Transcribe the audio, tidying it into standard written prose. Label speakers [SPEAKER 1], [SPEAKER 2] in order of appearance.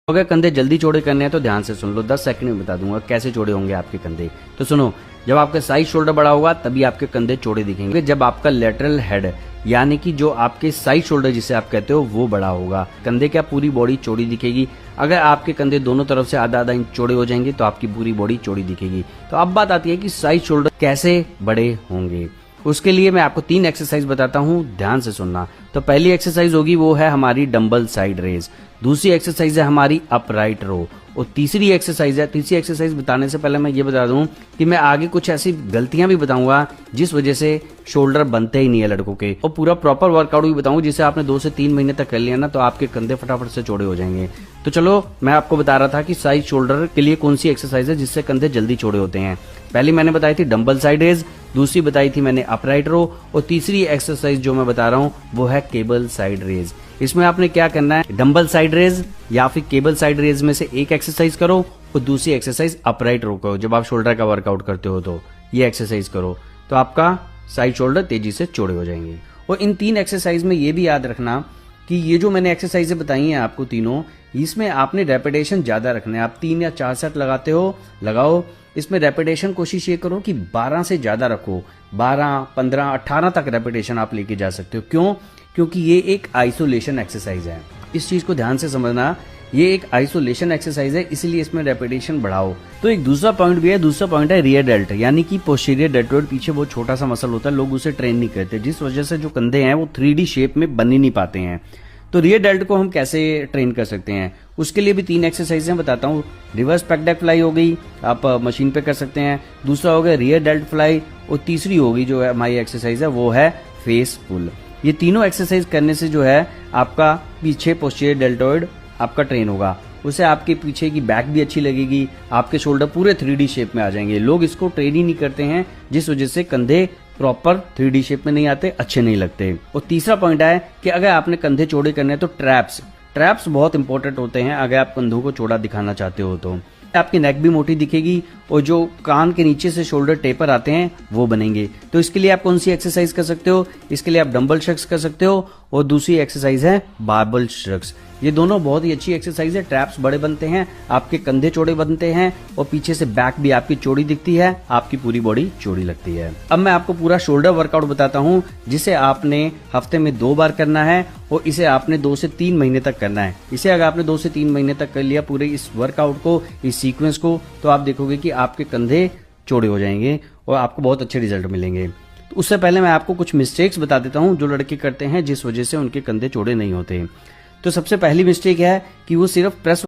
[SPEAKER 1] अगर कंधे जल्दी चौड़े करने हैं तो ध्यान से सुन लो, 10 सेकंड में बता दूंगा कैसे चौड़े होंगे आपके कंधे। तो सुनो, जब आपका साइड शोल्डर बड़ा होगा तभी आपके कंधे चौड़े दिखेंगे। जब आपका लेटरल हेड यानी कि जो आपके साइड शोल्डर जिसे आप कहते हो वो बड़ा होगा, कंधे क्या पूरी बॉडी चौड़ी दिखेगी। अगर आपके कंधे दोनों तरफ से आधा आधा इंच चौड़े हो जाएंगे तो आपकी पूरी बॉडी चौड़ी दिखेगी। तो अब बात आती है कि साइड शोल्डर कैसे बड़े होंगे। उसके लिए मैं आपको 3 एक्सरसाइज बताता हूं, ध्यान से सुनना। तो पहली एक्सरसाइज होगी वो है हमारी डंबल साइड रेज, दूसरी एक्सरसाइज है हमारी अपराइट रो, और तीसरी एक्सरसाइज बताने से पहले मैं ये बता दूं कि मैं आगे कुछ ऐसी गलतियां भी बताऊंगा जिस वजह से शोल्डर बनते ही नहीं है लड़कों के, और पूरा प्रॉपर वर्कआउट भी बताऊंगा जिसे आपने 2 से 3 महीने तक कर लिया ना तो आपके कंधे फटाफट से चौड़े हो जाएंगे। तो चलो, मैं आपको बता रहा था कि साइड शोल्डर के लिए कौन सी एक्सरसाइज है जिससे कंधे जल्दी चौड़े होते हैं। पहली मैंने बताई थी डंबल साइड रेज, दूसरी बताई थी मैंने अपराइट रो, और तीसरी एक्सरसाइज जो मैं बता रहा हूं वो है केबल साइड रेज। इसमें आपने क्या करना है, डंबल साइड रेज या फिर केबल साइड रेज में से एक एक्सरसाइज करो और दूसरी एक्सरसाइज अपराइट रो करो। जब आप शोल्डर का वर्कआउट करते हो तो ये एक्सरसाइज करो तो आपका साइड शोल्डर तेजी से चौड़े हो जाएंगे। और इन 3 एक्सरसाइज में ये भी याद रखना कि ये जो मैंने एक्सरसाइजें बताई हैं आपको तीनों, इसमें आपने रेपिटेशन ज्यादा रखना है। आप 3 या 4 सेट लगाते हो, लगाओ। इसमें रेपिटेशन कोशिश ये करो कि 12 से ज्यादा रखो, 12, 15, 18 तक रेपिटेशन आप लेके जा सकते हो। क्यों? क्योंकि ये एक आइसोलेशन एक्सरसाइज है। इस चीज को ध्यान से समझना, ये एक आइसोलेशन एक्सरसाइज है, इसलिए इसमें रेपिटेशन बढ़ाओ। तो एक दूसरा पॉइंट भी है, दूसरा पॉइंट है रियर डेल्ट यानी कि पोस्टीरियर डेल्टोइड। पीछे वो छोटा सा मसल होता है, लोग उसे ट्रेन नहीं करते, जिस वजह से जो कंधे हैं वो 3D शेप में बन ही नहीं पाते हैं। तो रियर डेल्ट को हम कैसे ट्रेन कर सकते हैं, उसके लिए भी 3 एक्सरसाइजें बताता हूँ। रिवर्स पेक डेक फ्लाई हो गई, आप मशीन पे कर सकते हैं। दूसरा हो गया रियर डेल्ट फ्लाई, और तीसरी होगी जो है हमारी एक्सरसाइज है वो है फेस पुल। ये तीनों एक्सरसाइज करने से जो है आपका पीछे पोस्टीरियर डेल्टोइड आपका ट्रेन होगा, उससे आपके पीछे की बैक भी अच्छी लगेगी, आपके शोल्डर पूरे 3D शेप में आ जाएंगे। लोग इसको ट्रेन ही नहीं करते हैं जिस वजह से कंधे प्रॉपर 3D शेप में नहीं आते, अच्छे नहीं लगते। और तीसरा पॉइंट है कि अगर आपने कंधे चौड़े करने हैं तो ट्रैप्स बहुत इंपॉर्टेंट होते हैं अगर आप कंधों को चौड़ा दिखाना चाहते हो तो। आपकी नेक भी मोटी दिखेगी और जो कान के नीचे से शोल्डर टेपर आते हैं वो बनेंगे। तो इसके लिए आप कौन सी एक्सरसाइज कर सकते हो, इसके लिए आप डंबल शक्स कर सकते हो, और दूसरी एक्सरसाइज है बारबल शक्स। ये दोनों बहुत ही अच्छी एक्सरसाइज है। ट्रैप्स बड़े बनते हैं, आपके कंधे चौड़े बनते हैं, और पीछे से बैक भी आपकी चौड़ी दिखती है, आपकी पूरी बॉडी चौड़ी लगती है। अब मैं आपको पूरा शोल्डर वर्कआउट बताता हूँ जिसे आपने हफ्ते में 2 बार करना है, और इसे आपने 2 से 3 महीने तक करना है। इसे अगर आपने 2 से 3 महीने तक कर लिया पूरे इस वर्कआउट को, इस सीक्वेंस को, तो आप देखोगे कि आपके कंधे चौड़े हो जाएंगे और आपको बहुत अच्छे रिजल्ट मिलेंगे। तो उससे पहले मैं आपको कुछ मिस्टेक्स बता देता हूं जो लड़के करते हैं जिस वजह से उनके कंधे चौड़े नहीं होते। तो सबसे पहली मिस्टेक है कि वो सिर्फ प्रेस